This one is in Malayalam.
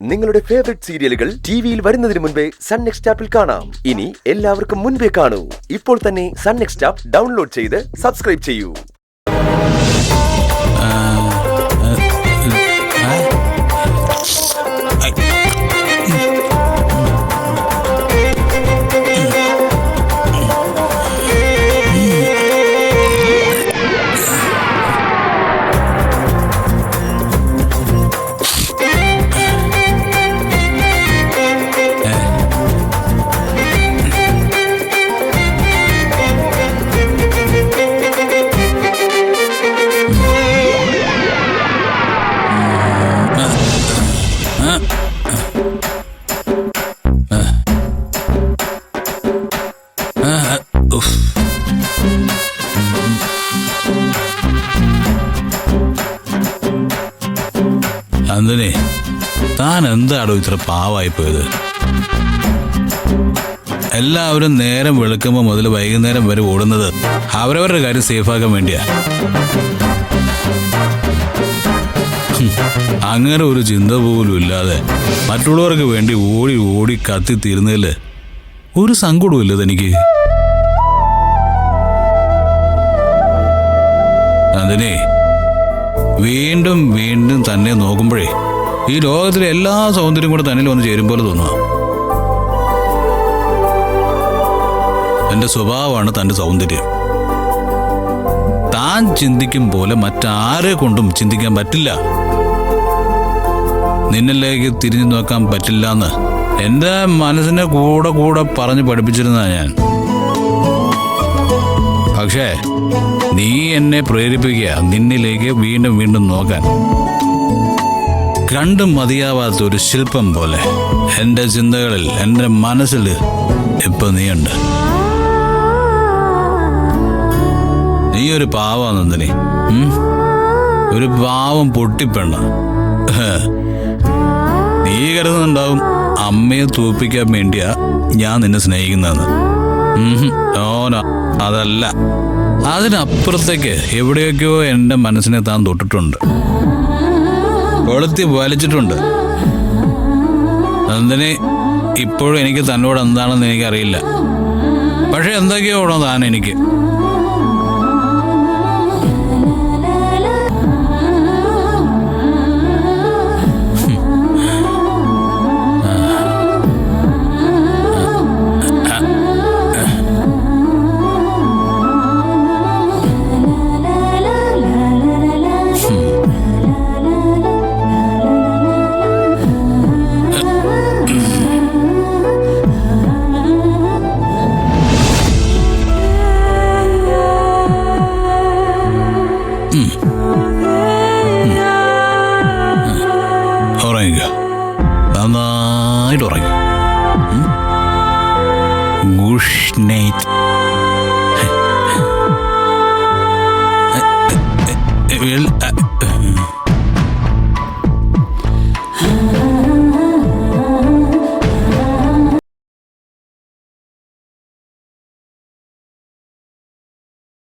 നിങ്ങളുടെ ഫേവറേറ്റ് സീരിയലുകൾ ടിവിയിൽ വരുന്നതിന് മുൻപേ സൺ നെക്സ്റ്റ് ആപ്പിൽ കാണാം. ഇനി എല്ലാവർക്കും മുൻപേ കാണൂ. ഇപ്പോൾ തന്നെ സൺ നെക്സ്റ്റ് ആപ്പ് ഡൗൺലോഡ് ചെയ്ത് സബ്സ്ക്രൈബ് ചെയ്യൂ. നന്ദിനി, താൻ എന്താണോ ഇത്ര പാവായി പോയത്? എല്ലാവരും നേരം വെളുക്കുമ്പോൾ മുതൽ വൈകുന്നേരം വരെ ഓടുന്നത് അവരവരുടെ കാര്യം സേഫാക്കാൻ വേണ്ടിയാ. അങ്ങനെ ഒരു ചിന്ത പോലും ഇല്ലാതെ മറ്റുള്ളവർക്ക് വേണ്ടി ഓടി ഓടി കത്തിത്തീരുന്നതിൽ ഒരു സങ്കടവും ഇല്ല തനിക്ക്. നന്ദിനി, വീണ്ടും വീണ്ടും തന്നെ നോക്കുമ്പോഴേ ഈ ലോകത്തിലെ എല്ലാ സൗന്ദര്യം കൂടെ തന്നിൽ വന്ന് ചേരും പോലെ തോന്നുക. എന്റെ സ്വഭാവമാണ് തന്റെ സൗന്ദര്യം. താൻ ചിന്തിക്കും പോലെ മറ്റാരെ കൊണ്ടും ചിന്തിക്കാൻ പറ്റില്ല. നിന്നിലേക്ക് തിരിഞ്ഞു നോക്കാൻ പറ്റില്ല എന്ന് എന്റെ മനസ്സിനെ കൂടെ കൂടെ പറഞ്ഞ് പഠിപ്പിച്ചിരുന്ന ഞാൻ. പക്ഷേ നീ എന്നെ പ്രേരിപ്പിക്കുക നിന്നിലേക്ക് വീണ്ടും വീണ്ടും നോക്കാൻ. കണ്ടും മതിയാവാത്ത ഒരു ശില്പം പോലെ എന്റെ ചിന്തകളിൽ, എന്റെ മനസ്സിൽ ഇപ്പൊ നീയുണ്ട്. നീ ഒരു പാവം നന്ദിനി, ഒരു പാവം പൊട്ടിപ്പെണ്ണ. നീ കരുതുന്നുണ്ടാവും അമ്മയെ തോൽപ്പിക്കാൻ വേണ്ടിയാ ഞാൻ നിന്നെ സ്നേഹിക്കുന്നതെന്ന്. ഓനോ, അതല്ല. അതിനപ്പുറത്തേക്ക് എവിടെയൊക്കെയോ എന്റെ മനസ്സിനെ താൻ തൊട്ടിട്ടുണ്ട്, കൊളുത്തി വലിച്ചിട്ടുണ്ട്. നന്ദിനി, ഇപ്പോഴും എനിക്ക് തന്നോട് എന്താണെന്ന് എനിക്കറിയില്ല. പക്ഷെ എന്തൊക്കെയാണോ താൻ എനിക്ക്. ഉറങ്ങുക, നന്നായിട്ട് ഉറങ്ങുക. Good night.